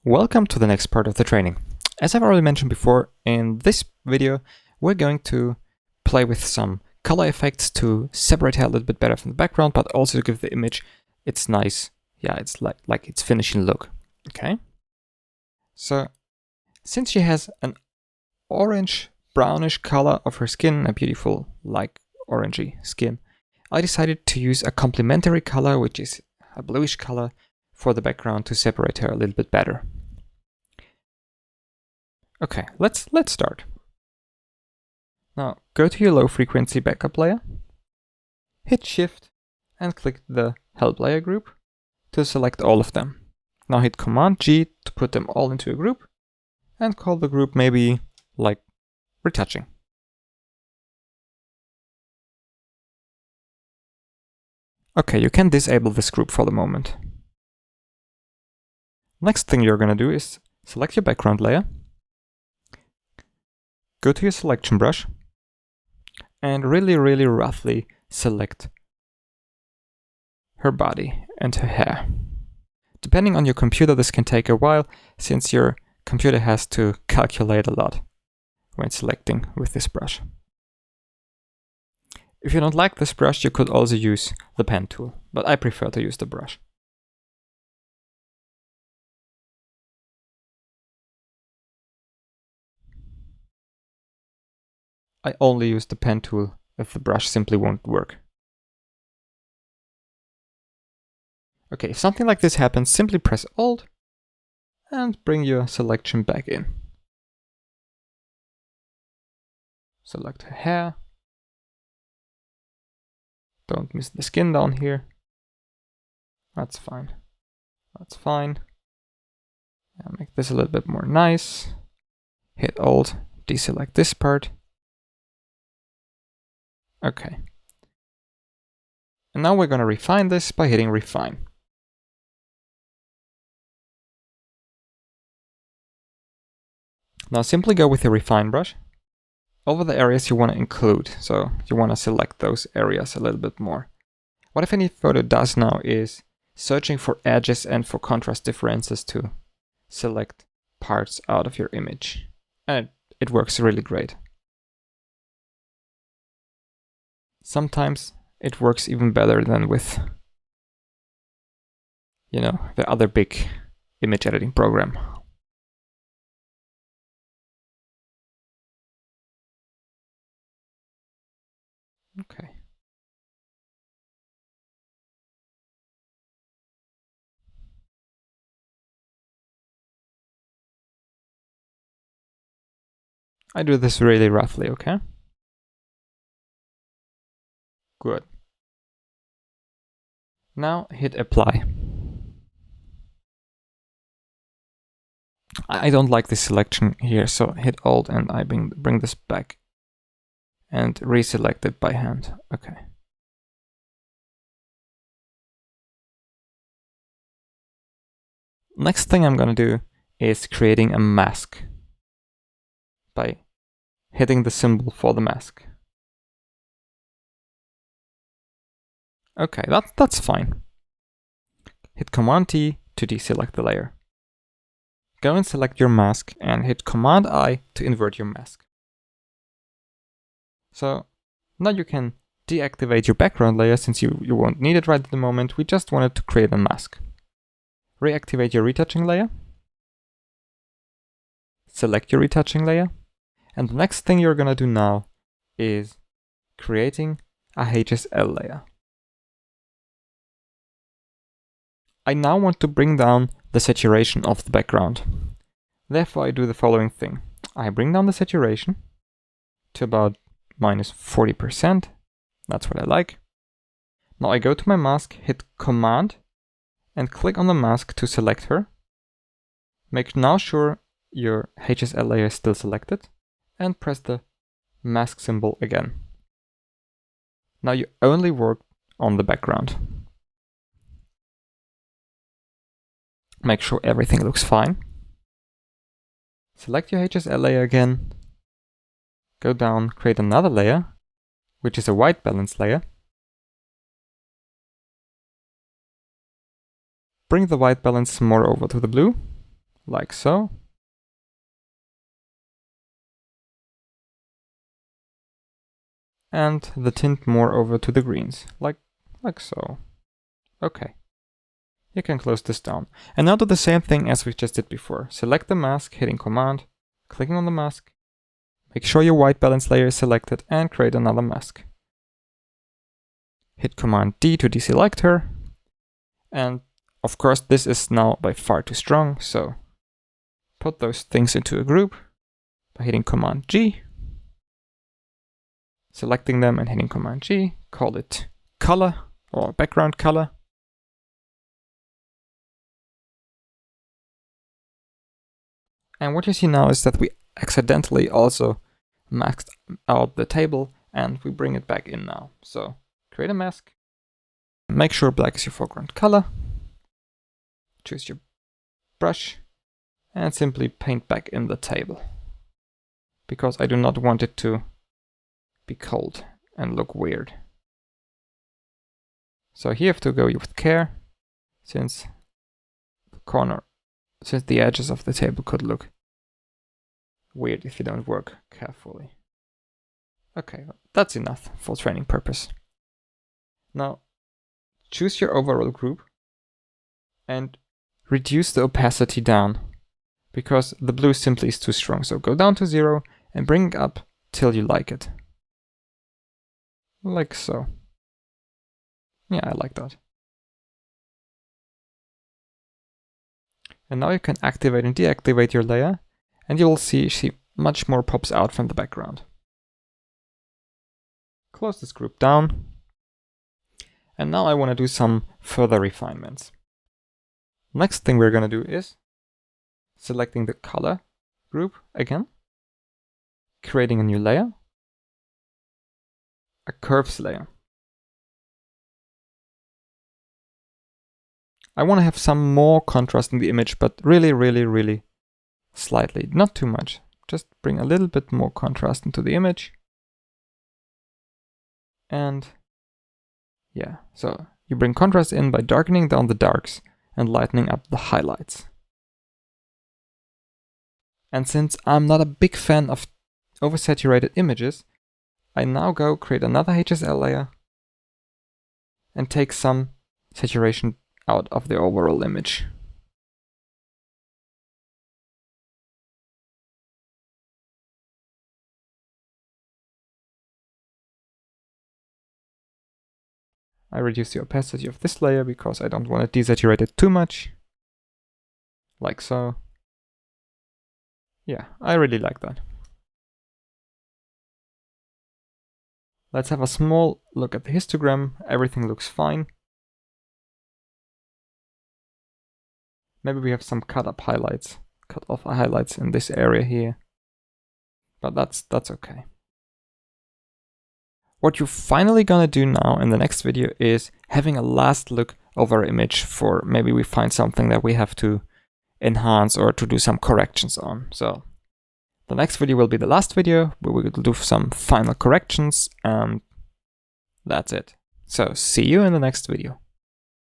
Welcome to the next part of the training. As I've already mentioned before, in this video we're going to play with some color effects to separate hair a little bit better from the background, but also to give the image its nice, it's like its finishing look. Okay? So, since she has an orange brownish color of her skin, a beautiful like orangey skin, I decided to use a complementary color, which is a bluish color, for the background to separate her a little bit better. Okay, let's start. Now go to your low frequency backup layer, hit Shift and click the help layer group to select all of them. Now hit Command G to put them all into a group and call the group maybe like Retouching. Okay, you can disable this group for the moment. Next thing you're gonna do is select your background layer, go to your selection brush, and really roughly select her body and her hair. Depending on your computer, this can take a while, since your computer has to calculate a lot when selecting with this brush. If you don't like this brush, you could also use the pen tool, but I prefer to use the brush. I only use the pen tool if the brush simply won't work. Okay, if something like this happens, simply press Alt and bring your selection back in. Select her hair. Don't miss the skin down here. That's fine. That's fine. I'll make this a little bit more nice. Hit Alt, deselect this part. Okay. And now we're going to refine this by hitting Refine. Now simply go with your Refine brush over the areas you want to include. So you want to select those areas a little bit more. What Affinity Photo does now is searching for edges and for contrast differences to select parts out of your image. And it works really great. Sometimes it works even better than with, the other big image editing program. Okay. I do this really roughly, okay? Good. Now hit Apply. I don't like this selection here, so hit Alt and I bring this back and reselect it by hand. Okay. Next thing I'm gonna do is creating a mask by hitting the symbol for the mask. Okay, that's fine. Hit Command T to deselect the layer. Go and select your mask and hit Command I to invert your mask. So now you can deactivate your background layer since you won't need it right at the moment. We just wanted to create a mask. Reactivate your retouching layer. Select your retouching layer. And the next thing you're gonna do now is creating a HSL layer. I now want to bring down the saturation of the background. Therefore, I do the following thing. I bring down the saturation to about -40%. That's what I like. Now I go to my mask, hit Command, and click on the mask to select her. Make now sure your HSL layer is still selected, and press the mask symbol again. Now you only work on the background. Make sure everything looks fine. Select your HSL layer again. Go down, create another layer, which is a white balance layer. Bring the white balance more over to the blue like so. And the tint more over to the greens, like so. Okay. You can close this down. And now do the same thing as we just did before. Select the mask, hitting Command, clicking on the mask. Make sure your white balance layer is selected and create another mask. Hit Command D to deselect her. And of course, this is now by far too strong, so put those things into a group by hitting Command G. Selecting them and hitting Command G. Call it color or background color. And what you see now is that we accidentally also masked out the table and we bring it back in now. So create a mask, make sure black is your foreground color, choose your brush and simply paint back in the table. Because I do not want it to be cold and look weird. So here you have to go with care, since the edges of the table could look weird if you don't work carefully. Okay, that's enough for training purpose. Now, choose your overall group and reduce the opacity down, because the blue simply is too strong. So go down to 0 and bring it up till you like it. Like so. Yeah, I like that. And now you can activate and deactivate your layer, and you will see much more pops out from the background. Close this group down. And now I want to do some further refinements. Next thing we're going to do is selecting the color group again, creating a new layer, a curves layer. I want to have some more contrast in the image, but really slightly, not too much. Just bring a little bit more contrast into the image. And yeah, so you bring contrast in by darkening down the darks and lightening up the highlights. And since I'm not a big fan of oversaturated images, I now go create another HSL layer and take some saturation out of the overall image. I reduce the opacity of this layer because I don't want to desaturate it too much. Like so. Yeah, I really like that. Let's have a small look at the histogram. Everything looks fine. Maybe we have some cut off highlights in this area here. But that's okay. What you're finally gonna do now in the next video is having a last look over our image for maybe we find something that we have to enhance or to do some corrections on. So the next video will be the last video where we will do some final corrections, and that's it. So see you in the next video.